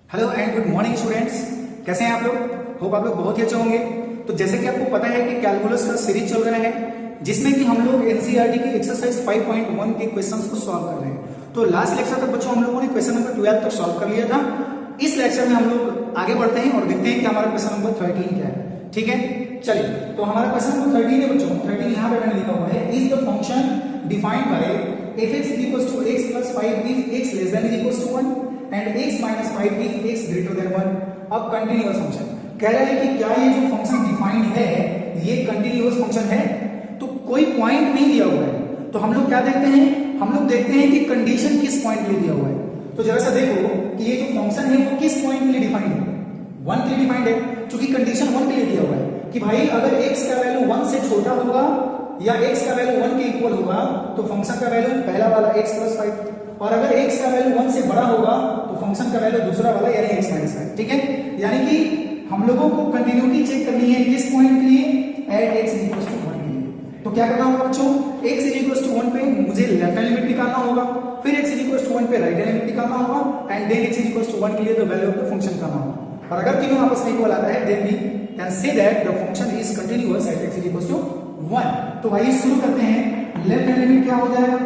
Hello and good morning students. कैसे हैं आप लोग? होप आप लोग बहुत ही अच्छे होंगे। तो जैसे कि आपको पता है कि कैलकुलस का सीरीज चल रहा है जिसमें कि हम लोग एनसीईआरटी की एक्सरसाइज 5.1 के क्वेश्चंस को सॉल्व कर रहे हैं। तो लास्ट लेक्चर तक बच्चों हम लोगों ने क्वेश्चन नंबर 12 तक सॉल्व कर लिया था। इस लेक्चर में हम लोग आगे बढ़ते हैं और देखते हैं कि हमारा क्वेश्चन नंबर 13 क्या है। ठीक है, चलिए। तो हमारा क्वेश्चन नंबर 13 है बच्चों। 13 यहाँ पे मैंने लिखा हुआ है, is the function defined by f(x = x + 5 if x <= 1 and x - 5 if x greater than 1)। अब कंटिन्यूअस फंक्शन कह रहा है कि क्या ये जो फंक्शन डिफाइंड है ये कंटिन्यूअस फंक्शन है। तो कोई पॉइंट नहीं दिया हुआ है, तो हम लोग क्या देखते हैं, हम लोग देखते हैं कि कंडीशन किस पॉइंट के लिए दिया हुआ है। तो जरा सा देखो कि ये जो फंक्शन है वो किस पॉइंट के लिए डिफाइंड है। 1 के लिए डिफाइंड है, क्योंकि कंडीशन 1 के लिए दिया हुआ है कि भाई अगर x का वैल्यू 1 से छोटा होगा या x का वैल्यू 1 के इक्वल होगा तो फंक्शन का वैल्यू पहला वाला x + 5, और अगर x का वैल्यू 1 से बड़ा होगा तो फंक्शन का वैल्यू दूसरा वाला यानी x - 5। ठीक है, यानी कि हम लोगों को कंटिन्यूटी चेक करनी है किस पॉइंट के लिए, एट x = 1 के लिए। तो क्या करना होगा बच्चों, x = 1 पे मुझे लेफ्ट हैंड लिमिट निकालना होगा, फिर x = 1 पे राइट हैंड लिमिट निकालना होगा, एंड देन x = 1 के लिए the value of the function करना होगा। और अगर तीनों आपस में इक्वल आता है then we can say that the function is continuous at x = 1। तो भाई शुरू करते हैं। लेफ्ट हैंड लिमिट क्या हो जाएगा,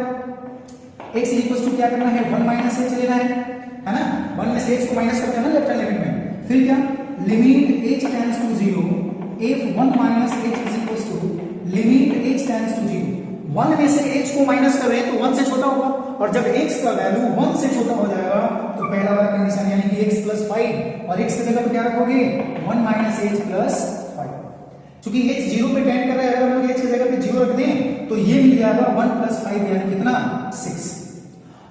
x = क्या करना है, 1 - h लेना है ना। 1 में से h को माइनस करते हैं ना लेफ्ट हैंड लिमिट में। फिर क्या, limit h tends to 0 if 1 - h = limit h tends to 0। 1 में से h को माइनस कर रहे हैं तो 1 से छोटा होगा, और जब x का वैल्यू 1 से छोटा हो जाएगा तो पहला वाला कंडीशन यानी कि x + 5, और x की जगह पे क्या रखोगे, 1 - h + 5। क्योंकि h 0 पे टेंड कर रहा है, अगर हम लोग h की जगह पे 0 रख दें तो ये मिल जाएगा 1 + 5 यानी कितना, 6।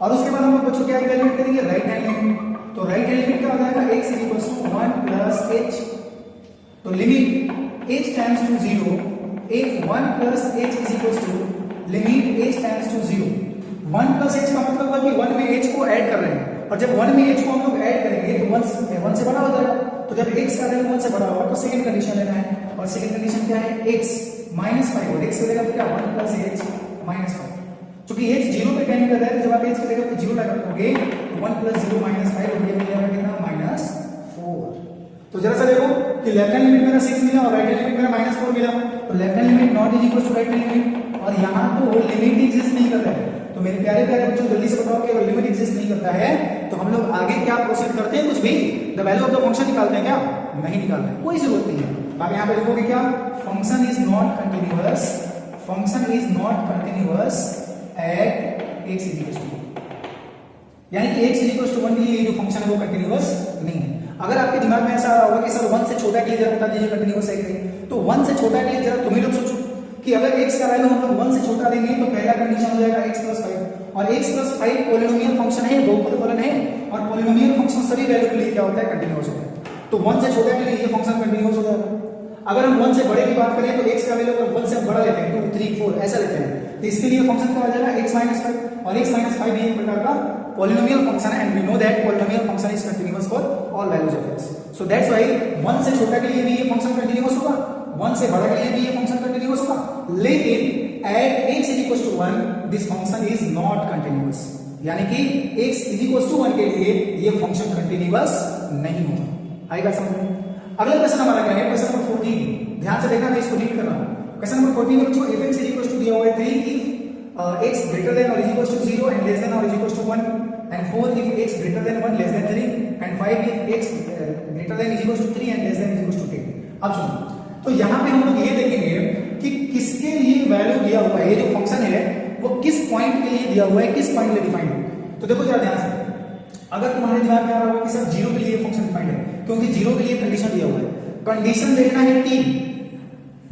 और उसके बाद हम लोग बच्चों क्या कैलकुलेट करेंगे, राइट हैंड लिमिट। तो राइट हैंड लिमिट क्या हो जाएगा, x = 1 + h। तो limit h tends to 0 if 1 + h = limit h tends to 0। 1 + h का मतलब हुआ कि 1 में h को ऐड कर रहे हैं, और जब 1 में h को हम लोग ऐड करेंगे तो 1 से बड़ा हो जाएगा। तो जब x का वैल्यू 1 से बड़ा होगा तो सेकंड कंडीशन लेना है, और सेकंड कंडीशन क्या है, x - 5, और x की जगह पे क्या, 1 + h - 5। क्योंकि h 0 पे टेंड कर रहा है, तो जब आप h की जगह पे 0 रखोगे तो 1 + 0 - 5 हो गया, मिल जाएगा कितना, -4। तो जरा सा देखो कि लेफ्ट हैंड लिमिट मेरा 6 मिला और राइट हैंड लिमिट मेरा -4 मिला। तो left hand limit not is equal to right hand limit, और यहां तो लिमिट एग्जिस्ट नहीं कर रहा है। तो मेरे प्यारे प्यारे बच्चों जल्दी से बताओ कि अगर लिमिट एग्जिस्ट नहीं करता है तो हम लोग आगे क्या प्रोसीड करते हैं, कुछ भी the value of the function निकालते हैं क्या, नहीं निकालते हैं, कोई जरूरत नहीं है। आप यहां पे लिखोगे क्या, function is not continuous, function is not continuous at x = 1, यानी कि x = 1 के लिए जो फंक्शन है वो कंटीन्यूअस नहीं है। अगर आपके दिमाग में ऐसा आ रहा होगा कि सर 1 से छोटा के लिए जरा बता दीजिए कंटीन्यूअस है कि नहीं, तो 1 से छोटा के लिए जरा तुम ही लोग सोचो कि अगर x का वैल्यू हम लोग 1 से छोटा लेंगे तो पहला कंडीशन हो जाएगा x + 5, और x + 5 पॉलिनोमियल फंक्शन है, बहुपद फलन है, और पॉलिनोमियल फंक्शन सभी वैल्यू के लिए क्या होता है, कंटीन्यूअस होता है। तो 1 से छोटा के लिए ये फंक्शन कंटीन्यूअस हो जाएगा। अगर हम 1 से बड़े की बात करें तो x का वैल्यू अगर 1 से बड़ा लेते हैं 2, 3, 4 ऐसा लेते हैं, तो इसके लिए फंक्शन क्या हो जाएगा, x - 5, और x - 5 भी एक प्रकार का पॉलिनोमियल फंक्शन है, and we know that polynomial function is continuous for all values of x। So that's why 1 से छोटा के लिए भी ये फंक्शन कंटीन्यूअस होगा, 1 से बड़ा के लिए भी ये फंक्शन कंटीन्यूअस होगा, लेकिन at x = 1 this function is not continuous, यानी कि x = 1 के लिए ये फंक्शन कंटीन्यूअस नहीं होगा। आएगा समझ में? अगला क्वेश्चन हमारा क्या है, क्वेश्चन नंबर 14। ध्यान से देखना, मैं इसको रीड कर रहा हूं। क्वेश्चन नंबर 14 में बच्चों f(x = दिया हुआ है 3 if x greater than or equal to 0 and less than or equal to 1, and 4 if x greater than 1 less than 3, and 5 if x greater than equal to 3 and less than equal to 10। अब सुनो, तो यहाँ पे हम लोग ये देखेंगे कि किसके लिए वैल्यू दिया हुआ है, ये जो फंक्शन है वो किस पॉइंट के लिए दिया हुआ है, किस पॉइंट के लिए डिफाइंड है। तो देखो जरा ध्यान से, अगर तुम्हारे दिमाग में आ रहा होगा कि सर 0 के लिए फंक्शन डिफाइंड है, क्योंकि 0 के लिए कंडीशन दिया हुआ है। कंडीशन देखना है 3,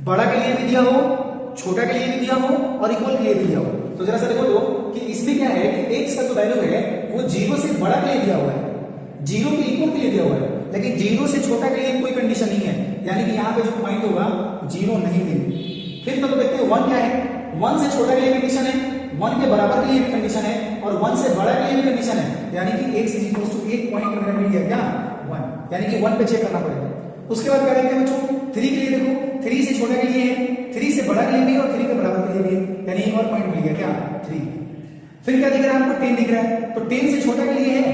बड़ा के लिए भी दिया हो, छोटा के लिए भी दिया हो, और इक्वल के लिए भी दिया हो। तो जरा सा देखो तो कि इसमें क्या है कि x का जो वैल्यू है वो 0 से बड़ा के लिए दिया हुआ है, 0 के इक्वल के लिए दिया हुआ है, लेकिन 0 से छोटा के लिए कोई कंडीशन नहीं है, यानी कि यहाँ पे जो पॉइंट होगा 0 नहीं देंगे। फिर तो देखते हैं 1 क्या है, 1 से छोटा के लिए कंडीशन है, 1 के बराबर के लिए भी कंडीशन है, और 1 से बड़ा के लिए भी कंडीशन है, यानी कि x = 1 पॉइंट करना मिल गया क्या, 1, यानी कि 1 पे चेक करना पड़ेगा। उसके बाद क्या देखते हैं बच्चों, 3 के लिए देखो, 3 से छोटा के लिए है, 3 से बड़ा के लिए भी और 3 के बराबर के लिए भी है, यानी एक और पॉइंट मिल गया क्या, 3। फिर क्या दिख रहा है आपको, 10 दिख रहा है, तो 10 से छोटा के लिए है,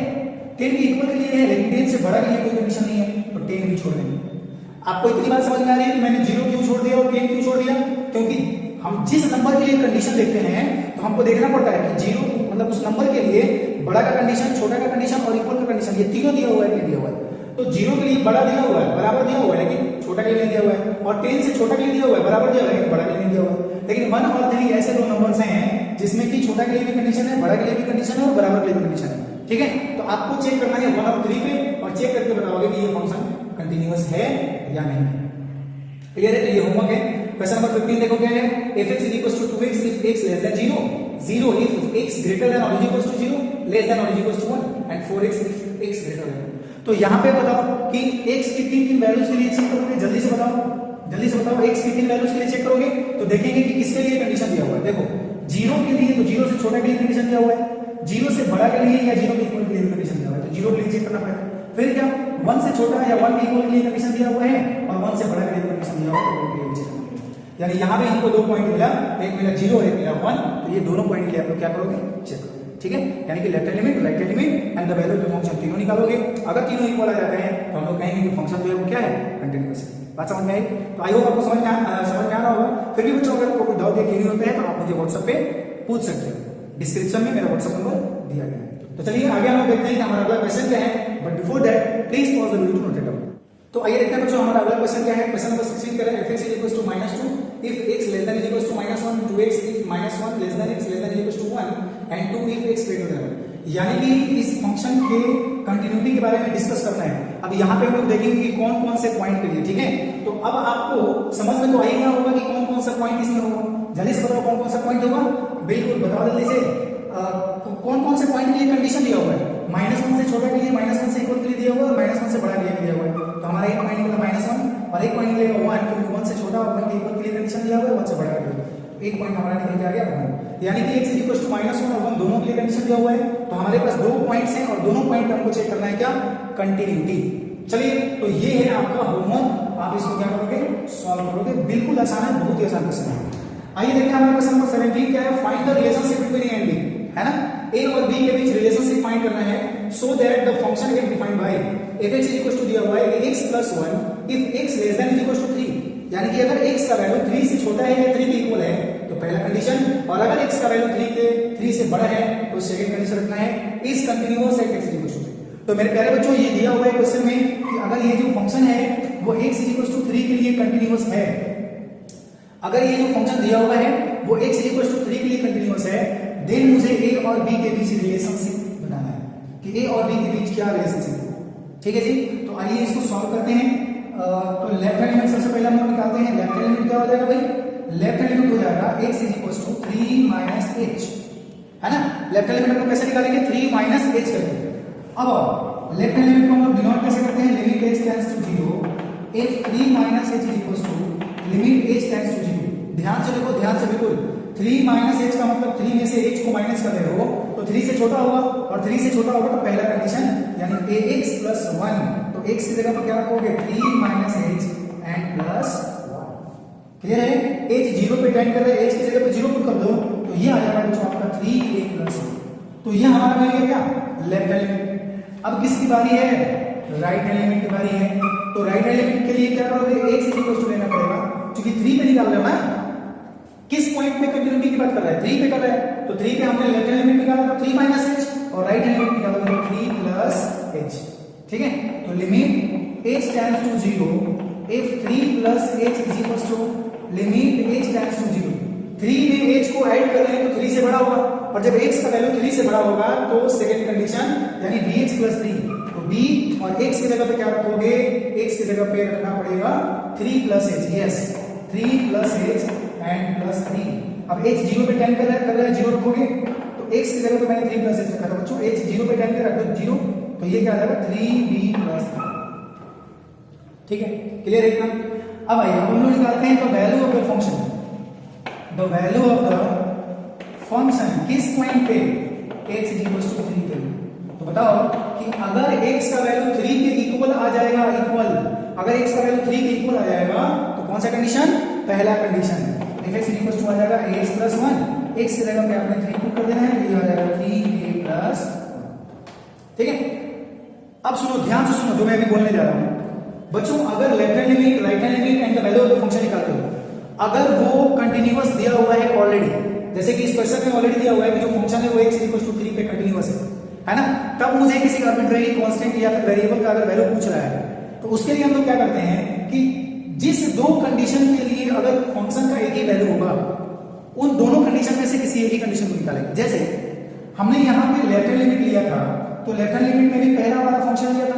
10 के इक्वल के लिए है, लेकिन 10 से बड़ा के लिए कोई कंडीशन नहीं है, तो 10 भी छोड़ देंगे। आपको इतनी बात समझ में आ रही है कि मैंने 0 क्यों छोड़ दिया और 10 क्यों छोड़ दिया? क्योंकि हम जिस नंबर के लिए कंडीशन देखते हैं तो हमको देखना पड़ता है कि 0 मतलब उस नंबर के लिए बड़ा का कंडीशन, छोटा का कंडीशन और इक्वल का कंडीशन, ये तीनों दिया हुआ है कि नहीं दिया हुआ है। तो 0 के लिए बड़ा दिया हुआ है, बराबर दिया हुआ है, लेकिन छोटा के लिए नहीं दिया हुआ है, और 10 से छोटा के लिए दिया हुआ है, बराबर दिया हुआ है, लेकिन बड़ा के लिए नहीं दिया हुआ है। लेकिन 1 और 3 ऐसे दो नंबर्स हैं जिसमें कि छोटा के लिए भी कंडीशन है, बड़ा के लिए भी कंडीशन है और बराबर के लिए भी कंडीशन है। ठीक है, तो आपको चेक करना है 1 और 3 पे, और चेक करके बताओगे कि ये फंक्शन कंटिन्यूअस है या नहीं है। क्लियर है? तो ये होमवर्क है। क्वेश्चन नंबर 15 देखो क्या है, fx = 2x if x less than 0, 0 if x greater than or equal to 0, less than or equal to 1, and 4x if x greater than। तो यहाँ पे बताओ कि x की किन वैल्यूज के लिए चेक करोगे, जल्दी से बताओ, जल्दी से बताओ, x की किन वैल्यूज के लिए चेक करोगे, तो देखेंगे कि किसके लिए कंडीशन दिया हुआ है। देखो 0 के लिए, तो 0 से छोटा के लिए कंडीशन दिया हुआ है, 0 से बड़ा के लिए या 0 के इक्वल के लिए कंडीशन दिया हुआ है, तो 0 के लिए चेक करना पड़ेगा। फिर क्या 1 से छोटा या 1 के इक्वल के लिए कंडीशन दिया हुआ है, और 1 से बड़ा के लिए कंडीशन दिया हुआ है, तो चेक करना पड़ेगा। यानी यहाँ पे हमको 2 पॉइंट मिला, एक मिला 0 एक मिला 1, तो ये दोनों पॉइंट के लिए आप लोग क्या करोगे, चेक करोगे। ठीक है, यानी कि left hand limit, right hand limit and the value of the function तीनों निकालोगे। अगर तीनों इक्वल आ जाते हैं तो हम लोग कहेंगे कि फंक्शन जो है वो क्या है, कंटीन्यूअस है। बात समझ में आई? तो आई होप आपको समझ में आ रहा होगा। फिर भी बच्चों अगर कोई डाउट या क्वेरी होता है तो आप मुझे व्हाट्सएप पे पूछ सकते हो, डिस्क्रिप्शन में मेरा व्हाट्सएप नंबर दिया गया है। तो चलिए आगे हम लोग देखते हैं कि हमारा अगला क्वेश्चन क्या है, but before that please pause the video to note it down. तो आइए देखते हैं बच्चों हमारा अगला क्वेश्चन क्या है। क्वेश्चन नंबर 16 करें, fx = -2 if x less than equals to -1, 2x if -1 less than x less than equals to 1, and 2 if x greater than 1। यानी कि इस फंक्शन के कंटिन्यूटी के बारे में डिस्कस करना है। अब यहाँ पे हम लोग देखेंगे कि कौन कौन से पॉइंट के लिए। ठीक है, तो अब आपको समझ में तो आएगा होगा कि कौन कौन सा पॉइंट इसमें होगा। जल्दी से बताओ कौन कौन सा पॉइंट होगा, बिल्कुल बताओ जल्दी से। कौन कौन से पॉइंट के लिए कंडीशन दिया हुआ है, -1 से छोटा के लिए, -1 से इक्वल के लिए दिया हुआ है, और -1 से बड़ा के लिए दिया हुआ है। तो हमारा एक पॉइंट निकला -1 और एक पॉइंट निकलेगा 1, क्योंकि 1 से छोटा और 1 के इक्वल के लिए कंडीशन दिया हुआ है, 1 से बड़ा के लिए एक पॉइंट हमारा निकल के आ गया 1। यानी कि x = -1 और 1 दोनों के लिए कंडीशन दिया हुआ है। तो हमारे पास 2 पॉइंट्स हैं और दोनों पॉइंट पे हमको चेक करना है क्या, कंटिन्यूटी। चलिए, तो ये है आपका होमवर्क, आप इसको क्या करोगे, सॉल्व करोगे। बिल्कुल आसान है, बहुत ही आसान क्वेश्चन है। आइए देखिए हमारा क्वेश्चन नंबर 17 क्या है, find the relationship between A and B, है ना। a और b के बीच रिलेशनशिप फाइंड करना है, so that the function can defined by fx = दिया हुआ है x + 1 if x less than or equal to 3। यानी कि अगर x का वैल्यू 3 से छोटा है या 3 के इक्वल है तो पहला कंडीशन, और अगर x का वैल्यू 3 से बड़ा है तो सेकंड कंडीशन रखना है, इज कंटीन्यूअस एट x = 3। तो मेरे प्यारे बच्चों ये दिया हुआ है क्वेश्चन में कि अगर ये जो फंक्शन है वो x = 3 के लिए कंटीन्यूअस है, अगर ये जो फंक्शन दिया हुआ है वो x = 3 के लिए कंटीन्यूअस है, देन मुझे a और b के बीच रिलेशनशिप बताना है कि a और b के बीच क्या रिलेशनशिप है। ठीक है जी, तो आइए इसको सॉल्व करते हैं। तो लेफ्ट हैंड लिमिट सबसे पहले हम लोग निकालते हैं। लेफ्ट हैंड लिमिट क्या हो जाएगा भाई, लेफ्ट हैंड लिमिट हो जाएगा x = 3 - h, है ना। लेफ्ट हैंड लिमिट हम लोग कैसे निकालेंगे, 3 - h करके। अब लेफ्ट हैंड लिमिट को हम लोग डिनोट कैसे करते हैं, limit h tends to 0 if 3 - h = limit h tends to 0। ध्यान से देखो, ध्यान से बिल्कुल, 3 - h का मतलब 3 में से h को माइनस कर रहे हो तो 3 से छोटा होगा, और 3 से छोटा होगा तो पहला कंडीशन यानी ax + 1, तो x की जगह पर क्या रखोगे, 3 - h एंड +1। क्लियर है, h 0 पे टेंड कर रहा है, h की जगह पे 0 पुट कर दो तो ये आ जाएगा बच्चों आपका 3a + 1। तो ये हमारा मिल गया क्या, लेफ्ट हैंड लिमिट। अब किसकी बारी है, राइट हैंड लिमिट की बारी है। तो राइट हैंड लिमिट के लिए क्या करोगे, x = लेना पड़ेगा, क्योंकि 3 पे निकाल रहे हो ना। किस पॉइंट पे कंटिन्यूटी की बात कर रहा है, 3 पे कर रहा है, तो 3 पे हमने लेफ्ट हैंड लिमिट निकाला तो 3 - h, और राइट हैंड लिमिट निकाला तो 3 + h। ठीक है, तो limit h tends to 0 if 3 + h = limit h tends to 0। 3 में h को ऐड कर रहे हैं तो 3 से बड़ा होगा, और जब x का वैल्यू 3 से बड़ा होगा तो सेकंड कंडीशन यानी bh + 3, तो b और x की जगह पे क्या रखोगे, x की जगह पे रखना पड़ेगा 3 + h। Yes, 3 + h and +3। अब h 0 पे टेंड कर रहा है 0 रखोगे, तो x की जगह पे मैंने 3 + h रखा था बच्चों, h 0 पे टेंड कर रहा है 0, तो ये क्या आ जाएगा 3b + 3। ठीक है, क्लियर है इतना। अब आइए हम लोग निकालते हैं the value of the function, the value of the function किस पॉइंट पे, x = 3 पे। तो बताओ कि अगर x का वैल्यू 3 के इक्वल आ जाएगा, इक्वल, अगर x का वैल्यू 3 के इक्वल आ जाएगा तो कौन सा कंडीशन, पहला कंडीशन, fx = आ जाएगा ax + 1, x की जगह पे आपने 3 पुट कर देना है, तो ये आ जाएगा 3a + 1। ठीक है, अब सुनो, ध्यान से सुनो जो मैं अभी बोलने जा रहा हूं बच्चों। अगर left hand limit, right hand limit and the value of the function निकालते हो, अगर वो कंटिन्यूअस दिया हुआ है ऑलरेडी, जैसे कि इस क्वेश्चन में ऑलरेडी दिया हुआ है कि जो फंक्शन है वो x = 3 पे कंटिन्यूअस है ना, तब मुझे किसी आर्बिट्रेरी कांस्टेंट या फिर वेरिएबल का अगर वैल्यू पूछ रहा है तो उसके लिए हम लोग क्या करते हैं कि जिस दो कंडीशन के लिए अगर फंक्शन का एक ही वैल्यू होगा, उन दोनों कंडीशन में से किसी एक ही कंडीशन को निकालेंगे। जैसे हमने यहां पे लेफ्ट हैंड लिमिट लिया था, तो लेफ्ट हैंड लिमिट में भी पहला वाला फंक्शन लिया था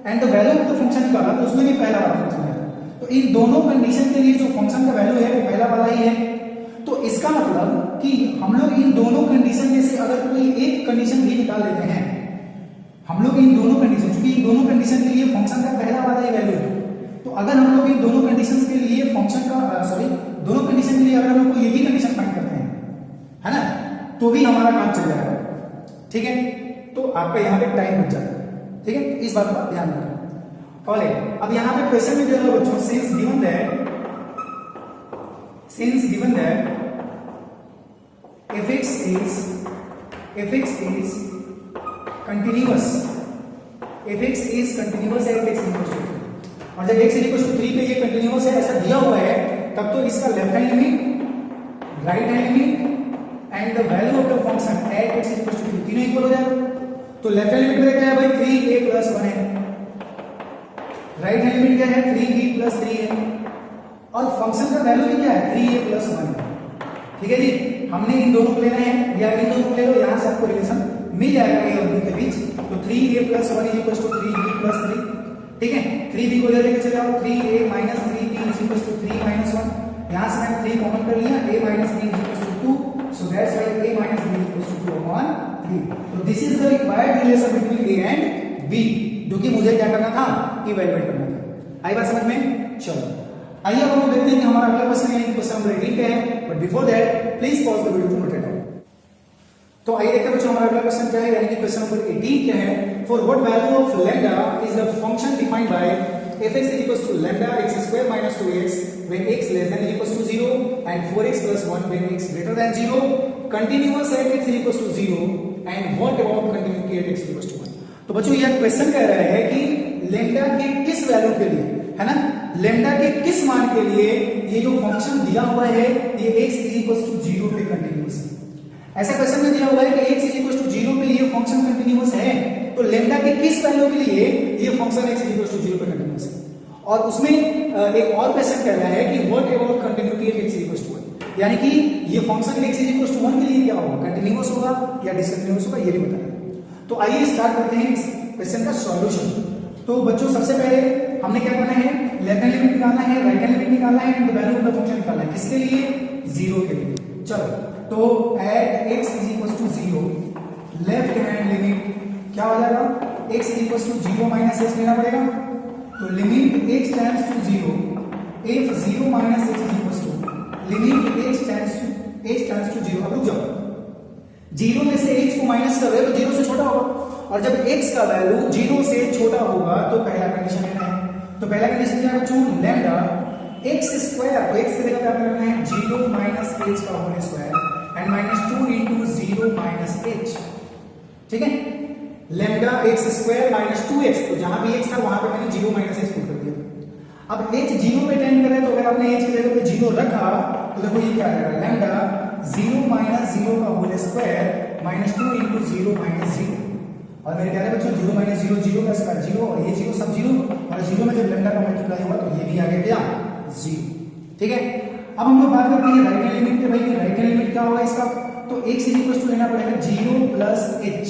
and the value of the function निकाला तो उसमें भी पहला वाला फंक्शन लिया था। तो इन दोनों कंडीशन के लिए जो फंक्शन का वैल्यू है वो पहला वाला ही है। तो इसका मतलब कि हम लोग इन दोनों कंडीशन में से अगर कोई एक कंडीशन भी निकाल लेते हैं, हम लोग इन दोनों कंडीशन, क्योंकि इन दोनों कंडीशन के लिए फंक्शन का पहला वाला ही वैल्यू है, तो अगर हम लोग इन दोनों कंडीशंस के लिए फंक्शन का दोनों कंडीशन के लिए अगर हम लोग कोई एक ही कंडीशन फाइंड करते हैं, है ना, तो भी हमारा काम चल जाएगा। ठीक है, तो आपका यहाँ पे टाइम बच जाता है। ठीक है, इस बात का ध्यान रखना। और अब यहाँ पे क्वेश्चन में दिया हुआ बच्चों, since given that fx is continuous, fx is continuous है x equals to 3, और जब x equals to 3 पे ये कंटिन्यूअस है ऐसा दिया हुआ है, तब तो इसका left hand limit, right hand limit and the value of the function at x equals to 3 तीनों इक्वल हो जाएगा। तो लेफ्ट हैंड लिमिट क्या है भाई, 3a + 1 है, राइट हैंड लिमिट क्या है, 3b + 3 है, और फंक्शन का वैल्यू भी क्या है, 3a + 1 है। ठीक है जी, हमने इन दोनों को लेना है या इन दोनों को ले लो, यहां से आपको रिलेशन मिल जाएगा a और b के बीच। तो 3a + 1 = 3b + 3। ठीक है, 3b को लेके चले आओ, 3a - 3b = 3 - 1, यहां से मैंने 3 कॉमन कर लिया, a - b = 2, so that's why a - b = 2/3। तो this is the required relation between a and b, जो कि मुझे क्या करना था, इवैल्यूएट करना था। आई बात समझ में? चलो आइए अब हम लोग देखते हैं कि हमारा अगला क्वेश्चन है, क्वेश्चन नंबर 18 क्या है, but before that please pause the video to note it down. तो आइए देखते हैं बच्चों हमारा अगला क्वेश्चन क्या है, यानी कि क्वेश्चन नंबर 18 क्या है, for what value of lambda is the function defined by fx = lambda x² - 2x when x less than or equals to 0 and 4x + 1 when x greater than 0, continuous at x = 0 and what about continuity at x = 1। तो बच्चों यह question कह रहा है कि lambda के किस value के लिए, है ना, लैम्डा के किस मान के लिए ये जो फंक्शन दिया हुआ है ये x = 0 पे कंटिन्यूअस है। ऐसा क्वेश्चन में दिया हुआ है कि x = 0 पे ये फंक्शन कंटिन्यूअस है, तो लैम्डा के किस वैल्यू के लिए ये फंक्शन x = 0 पे कंटिन्यूअस है। और उसमें एक और क्वेश्चन कह रहा है कि what about continuity at x = 1, यानी कि ये फंक्शन x = 1 के लिए क्या होगा, कंटिन्यूअस होगा या डिसकंटिन्यूअस होगा, ये भी बताना। तो आइए स्टार्ट करते हैं इस क्वेश्चन का सॉल्यूशन। तो बच्चों सबसे पहले हमने क्या करना है, लेफ्ट हैंड लिमिट निकालना है, राइट हैंड लिमिट निकालना है and value of the function निकालना है, किसके लिए, 0 के लिए। चलो तो at x = 0 left hand limit क्या हो जाएगा, x = 0 - h लेना पड़ेगा, तो limit x tends to 0 if 0 - h = limit h tends to 0। अब रुक जाओ, 0 में से h को माइनस कर रहे हो तो 0 से छोटा होगा, और जब x का वैल्यू 0 से छोटा होगा तो पहला कंडीशन लेना है। तो पहला कंडीशन क्या है बच्चों, लैम्डा x², तो x की जगह पे आपको रखना है 0 - h का होल स्क्वायर एंड -2 * 0 - h। ठीक है, लैम्डा x² - 2x, तो जहां भी x था वहां पे मैंने 0 - h पुट कर दिया। अब h 0 पे टेंड करे तो अगर आपने h की जगह पे 0 रखा तो देखो ये क्या आ जाएगा, लैम्डा 0 - 0 का होल स्क्वायर -2 * 0 - 0, और मेरे क्या है बच्चों 0 - 0 0 का स्क्वायर 0, और ये 0 सब 0, और 0 में जब लैम्डा का मल्टीप्लाई हुआ तो ये भी आ गया क्या, 0। ठीक है, अब हम लोग बात करते हैं राइट हैंड लिमिट के। भाई राइट हैंड लिमिट क्या होगा इसका, तो x = लेना पड़ेगा 0 + h,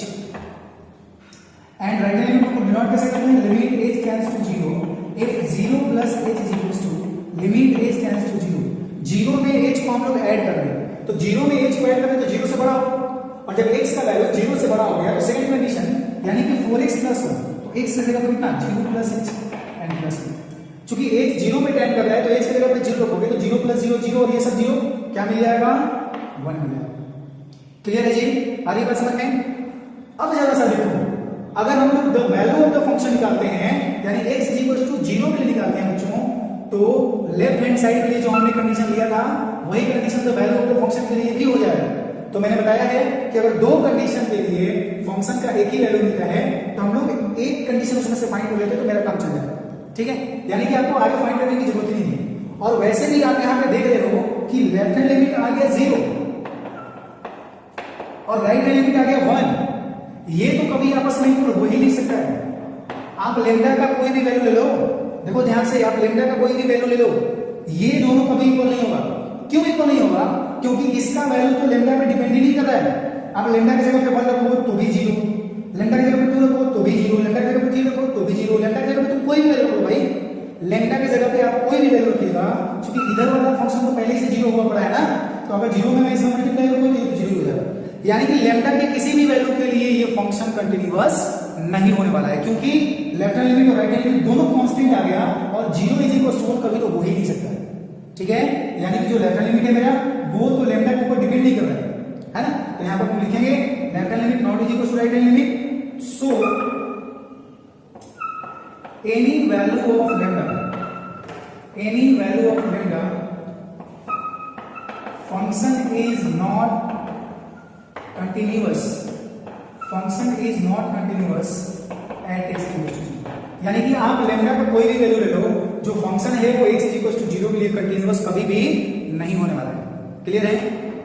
and right hand limit को डिनोट कैसे करते हैं, limit h tends to 0 if 0 + h = limit h tends to 0। 0 में h को हम लोग ऐड कर रहे हैं, तो 0 में h को ऐड कर रहे हैं तो 0 से बड़ा हो, और जब x का वैल्यू 0 से बड़ा हो गया तो सेकंड कंडीशन यानी कि 4x + 1, तो x की जगह पे कितना 0 + h एंड प्लस 1। चूंकि h 0 में टेंड कर रहा है तो h की जगह पे 0 रखोगे तो 0 + 0 0, और ये सब 0 क्या मिल जाएगा, 1 मिल जाएगा। क्लियर है जी, आ रही बात समझ में? अब जरा सा देखो, अगर हम लोग the value of the function निकालते हैं, यानी x = 0 के लिए निकालते हैं बच्चों, तो लेफ्ट हैंड साइड के लिए जो हमने कंडीशन लिया था वही condition the value of the function के लिए भी हो जाएगा। तो मैंने बताया है कि अगर दो कंडीशन के लिए फंक्शन का एक ही वैल्यू मिलता है तो हम लोग एक कंडीशन उसमें से फाइंड कर लेते तो मेरा काम चल जाएगा, ठीक है। यानी कि आपको आगे फाइंड करने की जरूरत ही नहीं है। और वैसे भी आप यहाँ पे देख रहे हो कि लेफ्ट हैंड लिमिट आ गया 0 और राइट हैंड लिमिट आ गया 1। ये तो कभी आपस में इक्वल हो ही नहीं सकता है। आप लेमडा का कोई भी वैल्यू ले लो, देखो ध्यान से, आप लेमडा का कोई भी वैल्यू ले लो, ये दोनों कभी इक्वल नहीं होगा। क्यों इक्वल नहीं होगा? क्योंकि इसका वैल्यू तो लेमडा पे डिपेंड ही नहीं कर रहा है। आप लेमडा की जगह पे 1 रखो तो भी 0, लेमडा की जगह पे 2 रखो तो भी 0, लेमडा की जगह पे 3 रखो तो भी 0, लेमडा की जगह पे तुम कोई भी वैल्यू रखो भाई, लेमडा की जगह पे आप कोई भी वैल्यू रखिएगा, क्योंकि इधर वाला फंक्शन तो पहले से 0 हुआ पड़ा है ना, तो अगर 0 में मैं इसमें मल्टीप्लाई करूंगा तो ये 0 हो जाएगा। यानी कि लेमडा के किसी भी वैल्यू के लिए ये फंक्शन कंटीन्यूअस नहीं होने वाला है, क्योंकि लेफ्ट हैंड लिमिट और राइट हैंड लिमिट दोनों कांस्टेंट आ गया और 0 इज इक्वल टू 1 कभी तो हो ही नहीं सकता, ठीक है। यानी कि जो लेफ्ट हैंड लिमिट है मेरा वो तो लेमडा के ऊपर डिपेंड नहीं कर रहा है ना। तो यहां पर हम लिखेंगे left hand limit not is equal to right hand limit, so any value of lambda function is not continuous at x equal to 0। यानी कि आप लेमडा पर कोई भी वैल्यू ले लो, जो फंक्शन है वो x इक्वल टू 0 के लिए कंटिन्यूअस कभी भी नहीं होने वाला है। क्लियर है?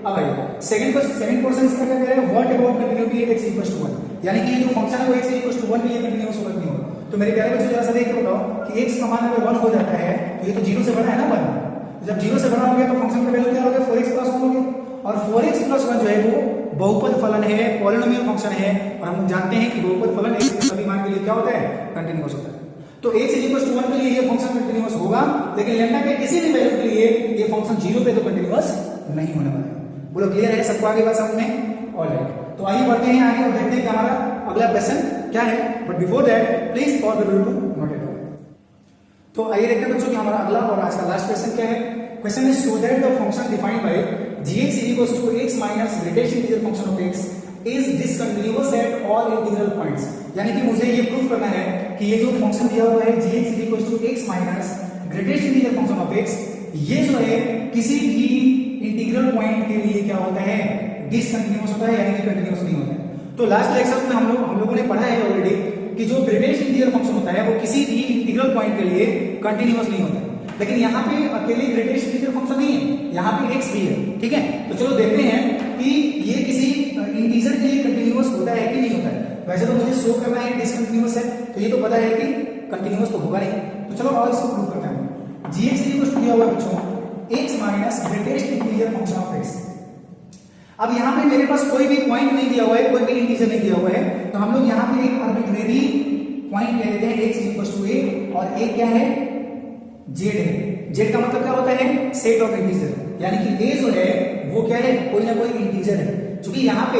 अब आइए सेकंड पोर्शन इसका क्या कह रहा है, what about continuity at x equal to 1। यानी कि ये जो फंक्शन है वो x इक्वल टू 1 के लिए कंटिन्यूअस होगा नहीं होगा। तो मेरे प्यारे बच्चों जरा सा देख के बताओ कि x का मान अगर 1 हो जाता है तो ये तो 0 से बड़ा है ना 1। जब 0 से बड़ा हो गया तो फंक्शन का वैल्यू क्या हो गया, 4x + 1 हो गया। और 4x + 1 जो है वो बहुपद फलन है, पॉलिनोमियल फंक्शन है, और हम जानते हैं कि बहुपद फलन x के सभी मान के लिए क्या होता है, कंटीन्यूअस होता है। तो x = 1 के लिए ये फंक्शन कंटीन्यूअस होगा, लेकिन लेमडा के किसी भी वैल्यू के लिए ये फंक्शन 0 पे तो कंटीन्यूअस नहीं होने वाला है। बोलो क्लियर है सबको? आगे बात समझ में? ऑलराइट, तो आइए बढ़ते हैं आगे और देखते हैं कि हमारा अगला क्वेश्चन क्या है। But before that please pause the video to note it down. तो आइए देखते हैं बच्चों कि हमारा अगला और आज का लास्ट क्वेश्चन क्या है। Question is so that the function defined by gx = x minus greatest integer function of x is discontinuous at all integral points। यानी कि मुझे ये प्रूफ करना है कि ये जो फंक्शन दिया हुआ है gx = x minus greatest integer function of x, ये जो है किसी भी इंटीग्रल पॉइंट के लिए क्या होता है, डिसकंटिन्यूअस होता है, यानी कि कंटिन्यूअस नहीं होता है। तो लास्ट लेक्चर में हम लोगों ने पढ़ा है ऑलरेडी कि जो ग्रेटेस्ट इंटीग्रल फंक्शन होता है वो किसी भी इंटीग्रल पॉइंट के लिए कंटिन्यूअस नहीं होता है। लेकिन यहाँ पे अकेले ग्रेटेस्ट इंटीजर फंक्शन नहीं है, यहाँ पे x भी है, ठीक है। तो चलो देखते हैं कि ये किसी इंटीजर के लिए कंटिन्यूअस होता है कि नहीं होता है। वैसे तो मुझे शो करना है डिसकंटिन्यूअस है, तो ये तो पता है कि कंटिन्यूअस तो होगा नहीं। तो चलो और इसको प्रूव करते हैं। gx = दिया हुआ बच्चों x minus greatest integer function of x। अब यहाँ पे मेरे पास कोई भी पॉइंट नहीं दिया हुआ है, कोई भी इंटीजर नहीं दिया हुआ है, तो हम लोग यहाँ पे एक आर्बिट्रेरी पॉइंट ले लेते हैं x = a, और a क्या है, z है। z का मतलब क्या होता है, सेट ऑफ इंटीजर, यानी कि a जो है वो क्या है, कोई ना कोई इंटीजर है। क्योंकि यहाँ पे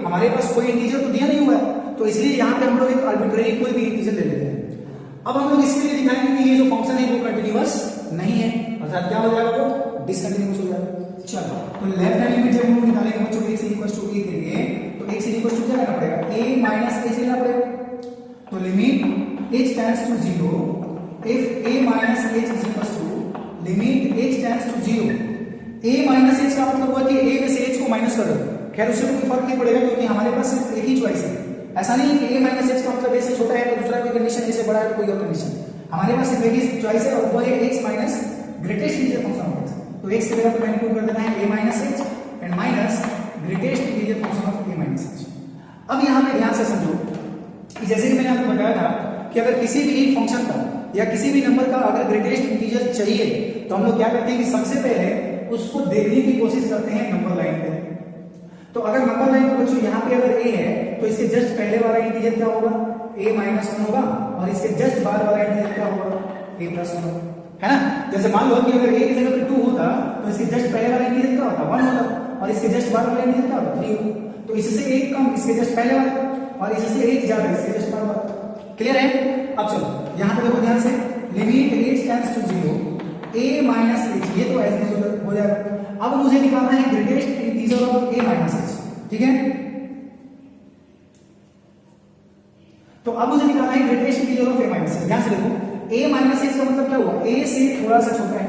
हमारे पास कोई इंटीजर तो दिया नहीं हुआ है, तो इसलिए यहाँ पे हम लोग एक आर्बिट्रेरी कोई भी इंटीजर ले लेते हैं। अब हम लोग इसके लिए दिखाएंगे कि ये जो फंक्शन है वो कंटिन्यूअस नहीं है, अर्थात क्या हो जाएगा, वो डिसकंटिन्यूअस हो जाएगा। चलो, तो लेफ्ट हैंड लिमिट जब हम लोग निकालेंगे बच्चों x = a के लिए, तो x = क्या लेना पड़ेगा, a माइनस h लेना पड़ेगा। तो limit h tends to 0 if a minus h is equals to limit h tends to 0। a minus h का मतलब हुआ कि a में से h को माइनस कर दो। खैर उससे कोई फर्क नहीं पड़ेगा, क्योंकि हमारे पास सिर्फ एक ही चॉइस है। ऐसा नहीं कि a minus h का मतलब a से छोटा है तो दूसरा कोई कंडीशन, a से बड़ा है तो कोई और कंडीशन। हमारे पास सिर्फ एक ही चॉइस है, और वो है x minus greatest integer function of x। तो x की जगह पर मैंने पुट कर देना है a minus h and minus greatest integer function of a minus h। अब यहाँ पे ध्यान से समझो कि जैसे कि मैंने आपको बताया था कि अगर किसी भी फंक्शन का या किसी भी नंबर का अगर ग्रेटेस्ट इंटीजर चाहिए, तो हम लोग क्या करते हैं कि सबसे पहले उसको देखने की कोशिश करते हैं नंबर लाइन पे। तो अगर नंबर लाइन पर बच्चों यहाँ पे अगर a है, तो इसके जस्ट पहले वाला इंटीजर क्या होगा, a - 1 होगा, और इसके जस्ट बाद वाला इंटीजर क्या होगा, a + 1 होगा, है ना। जैसे मान लो कि अगर a की जगह पे 2 होता तो इसके जस्ट पहले वाला इंटीजर क्या होता, 1 होता, और इसके जस्ट बाद वाला इंटीजर क्या होता, 3 होता। तो इससे एक कम इसके जस्ट पहले वाला, और इससे एक ज्यादा इसके जस्ट बाद वाला। क्लियर है? अब चलो यहाँ पे देखो ध्यान से, limit h tends to 0 a minus h, ये तो ऐसे हो जाएगा। अब मुझे निकालना है greatest integer of a minus h, ठीक है। तो अब मुझे निकालना है greatest integer of a minus h। ध्यान से देखो, a माइनस h का मतलब क्या हुआ, a से थोड़ा सा छोटा है,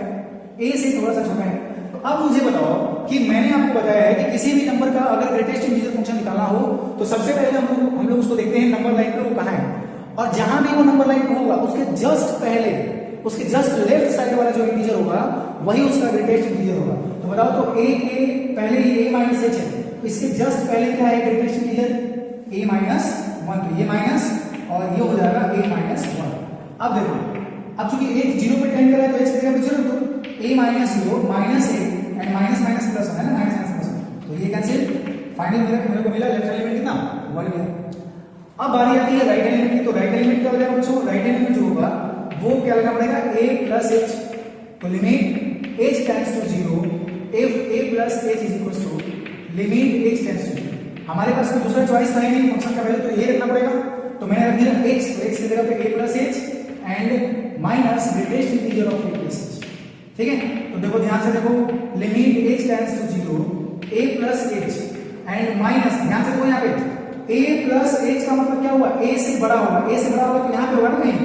a से थोड़ा सा छोटा है। तो अब मुझे बताओ कि मैंने आपको बताया है कि किसी भी नंबर का अगर ग्रेटेस्ट इंटीजर फंक्शन निकालना हो, तो सबसे पहले हम लोग उसको देखते हैं नंबर लाइन पे वो कहाँ है। और जहां भी वो नंबर लाइन 2 होगा उसके जस्ट पहले, उसके जस्ट लेफ्ट साइड वाला जो इंटीजर होगा वही उसका ग्रेटेस्ट इंटीजर होगा। तो बताओ, तो a के पहले ही a माइनस h है, तो इसके जस्ट पहले क्या है ग्रेटेस्ट इंटीजर a माइनस 1, तो ये माइनस और ये हो जाएगा a माइनस 1। अब देखो, अब चूंकि a 0 पे टेंड कर रहा है तो h की जगह पे 0, तो a minus 0 minus a and minus minus plus है ना, माइनस माइनस प्लस, तो ये कैंसिल। फाइनल मेरे को मिला लेफ्ट एलिमेंट कितना 1 मिला। अब बारी आती है राइट एलिमेंट की, तो राइट एलिमेंट क्या हो जाएगा बच्चों, राइट एलिमेंट जो होगा वो क्या लगना पड़ेगा a प्लस h, तो limit h tends to 0 if a plus h is equal to limit h tends to 0। हमारे पास कोई दूसरा चॉइस था ही नहीं, फंक्शन का वैल्यू तो ये रखना पड़ेगा, तो मैंने रख दिया x, तो x की जगह पे a plus h and minus greatest integer of a plus h। ठीक है, तो देखो ध्यान से देखो, limit h tends to 0 a plus h and minus, ध्यान से देखो यहाँ पे a प्लस h का मतलब क्या हुआ, a से बड़ा होगा, a से बड़ा होगा तो यहाँ पे होगा ना कहीं,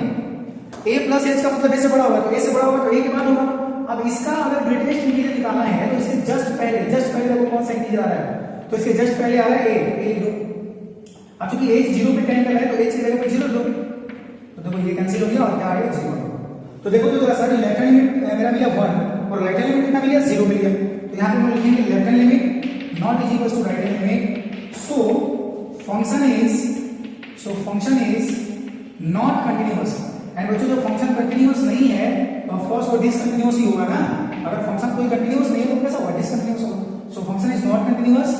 a प्लस h का मतलब a से बड़ा होगा, तो a से बड़ा होगा तो a के बाद होगा। अब इसका अगर ग्रेटेस्ट इंटीजर निकालना है तो इसके जस्ट पहले देखो कौन सा इंटीजर आ रहा है, तो इसके जस्ट पहले आ रहा है a दो। अब चूंकि h 0 पे टेंड कर रहा है तो h की जगह पे 0 दो, तो देखो ये कैंसिल हो गया और क्या आ गया 0। तो देखो तो सर लेफ्ट हैंड लिमिट मेरा मिला 1 और राइट हैंड लिमिट कितना मिला 0 मिल गया, तो यहाँ पे हम लिखेंगे left hand limit not is equal to right hand limit, so function is not continuous. And बच्चों जो फंक्शन कंटिन्यूअस नहीं है तो ऑफ कोर्स वो डिसकंटिन्यूअस ही होगा ना, अगर फंक्शन कोई कंटिन्यूअस नहीं है तो कैसा होगा, डिसकंटिन्यूअस होगा। So function is not continuous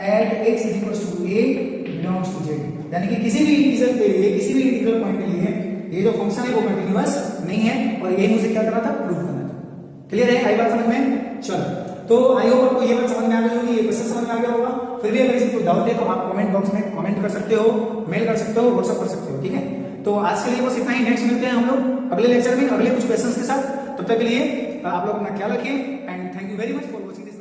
at x is equal to a belongs to z, यानी कि किसी भी इंटीजर के लिए, किसी भी इंटीग्रल पॉइंट के लिए ये जो फंक्शन है वो कंटिन्यूअस नहीं है, और यही मुझे क्या करना था, प्रूव करना था। क्लियर है, आई बात समझ में? चलो, तो आई होप आपको ये बात समझ में आ गई होगी, ये क्वेश्चन समझ में आ गया होगा। फिर भी अगर किसी को डाउट है तो आप कमेंट बॉक्स में कमेंट कर सकते हो, मेल कर सकते हो, व्हाट्सएप कर सकते हो, ठीक है। तो आज के लिए बस इतना ही, नेक्स्ट मिलते हैं हम लोग अगले लेक्चर में अगले कुछ क्वेश्चंस के साथ। तब तक के लिए आप लोग अपना ख्याल रखिए and thank you very much for watching.